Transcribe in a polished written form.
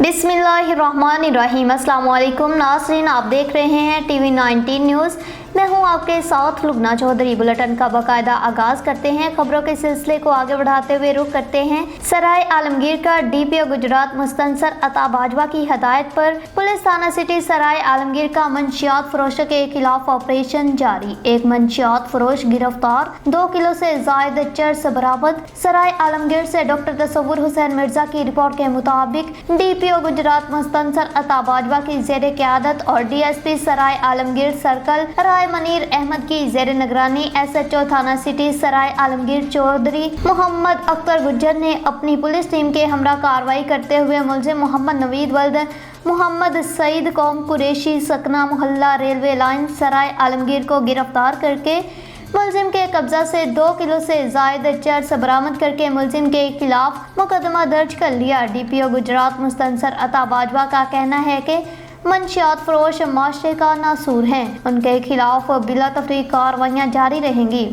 बिस्मिल्लाहिर्रहमानिर्रहीम। अस्सलाम वालेकुम नाज़रीन, आप देख रहे हैं टीवी 19 न्यूज़। मैं हूं आपके साथ लुबना चौधरी। बुलेटिन का बाकायदा आगाज करते हैं। खबरों के सिलसिले को आगे बढ़ाते हुए रुख करते हैं सराय आलमगीर का। डीपीओ गुजरात मुस्तनसर अता बाजवा की हदायत पर पुलिस थाना सिटी सराय आलमगीर का मंशियात फरोशों के खिलाफ ऑपरेशन जारी। एक मंशियात फरोश गिरफ्तार, 2 किलो से जायद चर्स बरामद। सराय आलमगीर से डॉक्टर तसव्वुर हुसैन मिर्जा की रिपोर्ट के मुताबिक डीपीओ गुजरात मुस्तनसर अता बाजवा की जेर क़यादत और डीएसपी सराय आलमगीर सर्कल राय मनीर अहमद की जेर निगरानी एसएचओ थाना सिटी सराय आलमगीर चौधरी मोहम्मद अख्तर गुज्जर ने अपनी पुलिस टीम के हमरा कार्रवाई करते हुए मुलजिम मोहम्मद नवीद वल्द मोहम्मद सईद कौम कुरैशी सकना मोहल्ला रेलवे लाइन सराय आलमगीर को गिरफ्तार करके मुलजिम के कब्जा से 2 किलो से जायद चर्स बरामद करके मुलजिम के खिलाफ मुकदमा दर्ज कर लिया। डीपीओ गुजरात मुस्तनसर अता बाजवा का कहना है कि मंशियात फरोश माशरे का नासूर हैं, उनके खिलाफ बिला तफरीक कार्रवाइयाँ जारी रहेंगी।